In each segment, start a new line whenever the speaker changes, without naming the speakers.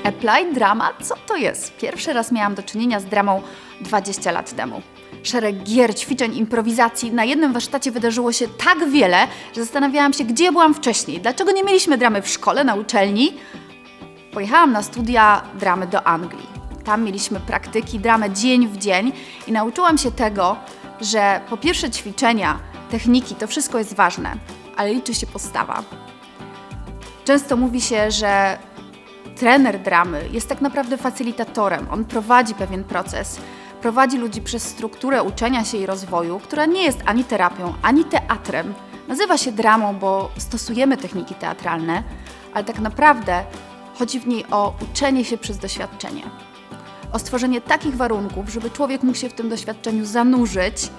Applied drama? Co to jest? Pierwszy raz miałam do czynienia z dramą 20 lat temu. Szereg gier, ćwiczeń, improwizacji. Na jednym warsztacie wydarzyło się tak wiele, że zastanawiałam się, gdzie byłam wcześniej. Dlaczego nie mieliśmy dramy w szkole, na uczelni? Pojechałam na studia dramy do Anglii. Tam mieliśmy praktyki, dramę dzień w dzień i nauczyłam się tego, że po pierwsze ćwiczenia, techniki, to wszystko jest ważne, ale liczy się postawa. Często mówi się, że trener dramy jest tak naprawdę facylitatorem. On prowadzi pewien proces, prowadzi ludzi przez strukturę uczenia się i rozwoju, która nie jest ani terapią, ani teatrem. Nazywa się dramą, bo stosujemy techniki teatralne, ale tak naprawdę chodzi w niej o uczenie się przez doświadczenie. O stworzenie takich warunków, żeby człowiek mógł się w tym doświadczeniu zanurzyć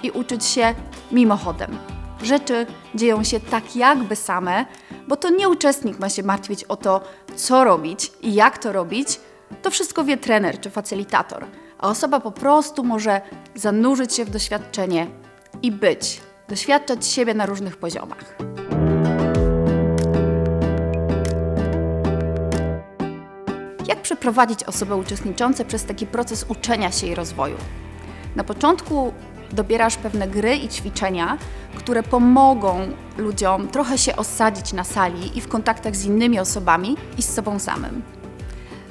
i uczyć się mimochodem. Rzeczy dzieją się tak jakby same, bo to nie uczestnik ma się martwić o to, co robić i jak to robić. To wszystko wie trener czy facylitator, a osoba po prostu może zanurzyć się w doświadczenie i doświadczać siebie na różnych poziomach. Jak przeprowadzić osoby uczestniczące przez taki proces uczenia się i rozwoju? Na początku dobierasz pewne gry i ćwiczenia, które pomogą ludziom trochę się osadzić na sali i w kontaktach z innymi osobami i z sobą samym.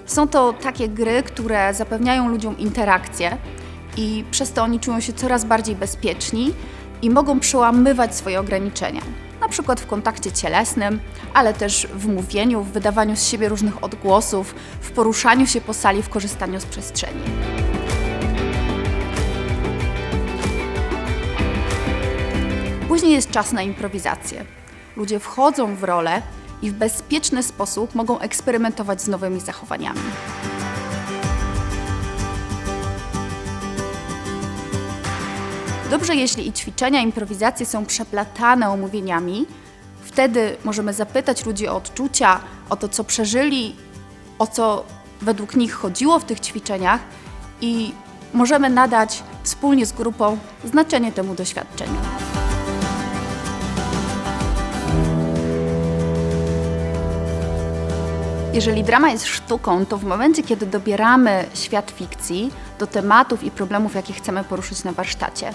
Są to takie gry, które zapewniają ludziom interakcję i przez to oni czują się coraz bardziej bezpieczni i mogą przełamywać swoje ograniczenia. Na przykład w kontakcie cielesnym, ale też w mówieniu, w wydawaniu z siebie różnych odgłosów, w poruszaniu się po sali, w korzystaniu z przestrzeni. Później jest czas na improwizację. Ludzie wchodzą w rolę i w bezpieczny sposób mogą eksperymentować z nowymi zachowaniami. Dobrze, jeśli i ćwiczenia, improwizacje są przeplatane omówieniami, wtedy możemy zapytać ludzi o odczucia, o to, co przeżyli, o co według nich chodziło w tych ćwiczeniach i możemy nadać wspólnie z grupą znaczenie temu doświadczeniu. Jeżeli drama jest sztuką, to w momencie, kiedy dobieramy świat fikcji do tematów i problemów, jakie chcemy poruszyć na warsztacie,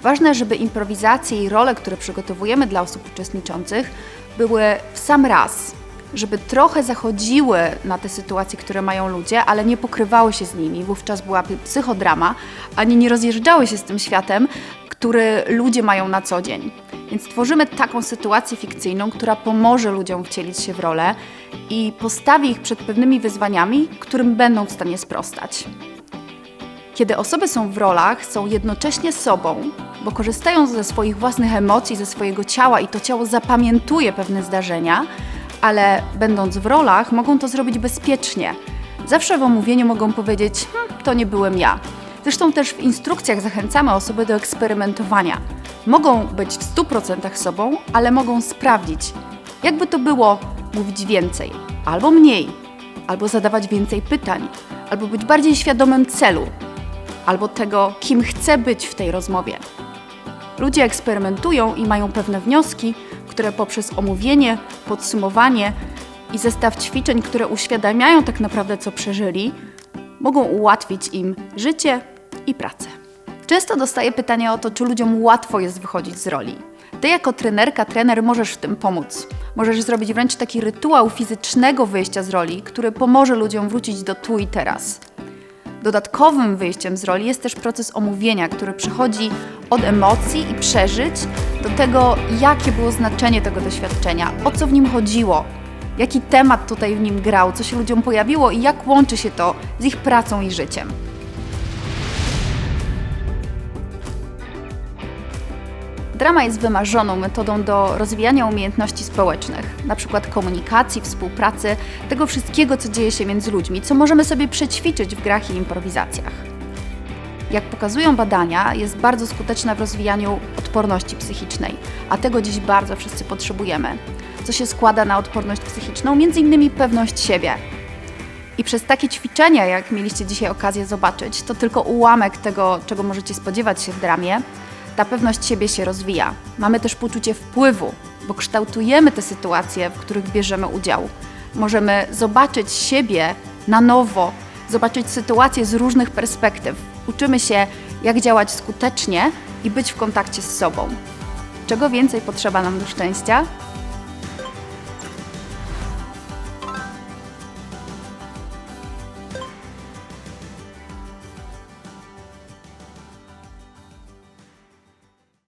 ważne, żeby improwizacje i role, które przygotowujemy dla osób uczestniczących, były w sam raz, żeby trochę zachodziły na te sytuacje, które mają ludzie, ale nie pokrywały się z nimi. Wówczas byłaby psychodrama, ani nie rozjeżdżały się z tym światem, który ludzie mają na co dzień. Więc tworzymy taką sytuację fikcyjną, która pomoże ludziom wcielić się w rolę i postawi ich przed pewnymi wyzwaniami, którym będą w stanie sprostać. Kiedy osoby są w rolach, są jednocześnie sobą, bo korzystają ze swoich własnych emocji, ze swojego ciała i to ciało zapamiętuje pewne zdarzenia, ale będąc w rolach, mogą to zrobić bezpiecznie. Zawsze w omówieniu mogą powiedzieć, to nie byłem ja. Zresztą też w instrukcjach zachęcamy osoby do eksperymentowania. Mogą być w 100% sobą, ale mogą sprawdzić, jakby to było mówić więcej, albo mniej, albo zadawać więcej pytań, albo być bardziej świadomym celu, albo tego, kim chcę być w tej rozmowie. Ludzie eksperymentują i mają pewne wnioski, które poprzez omówienie, podsumowanie i zestaw ćwiczeń, które uświadamiają tak naprawdę, co przeżyli, mogą ułatwić im życie i pracę. Często dostaję pytanie o to, czy ludziom łatwo jest wychodzić z roli. Ty jako trenerka, trener możesz w tym pomóc. Możesz zrobić wręcz taki rytuał fizycznego wyjścia z roli, który pomoże ludziom wrócić do tu i teraz. Dodatkowym wyjściem z roli jest też proces omówienia, który przechodzi od emocji i przeżyć do tego, jakie było znaczenie tego doświadczenia, o co w nim chodziło, jaki temat tutaj w nim grał, co się ludziom pojawiło i jak łączy się to z ich pracą i życiem. Drama jest wymarzoną metodą do rozwijania umiejętności społecznych, np. komunikacji, współpracy, tego wszystkiego, co dzieje się między ludźmi, co możemy sobie przećwiczyć w grach i improwizacjach. Jak pokazują badania, jest bardzo skuteczna w rozwijaniu odporności psychicznej, a tego dziś bardzo wszyscy potrzebujemy. Co się składa na odporność psychiczną? M.in. pewność siebie. I przez takie ćwiczenia, jak mieliście dzisiaj okazję zobaczyć, to tylko ułamek tego, czego możecie spodziewać się w dramie, ta pewność siebie się rozwija. Mamy też poczucie wpływu, bo kształtujemy te sytuacje, w których bierzemy udział. możemy zobaczyć siebie na nowo, zobaczyć sytuację z różnych perspektyw. Uczymy się, jak działać skutecznie i być w kontakcie z sobą. Czego więcej potrzeba nam do szczęścia?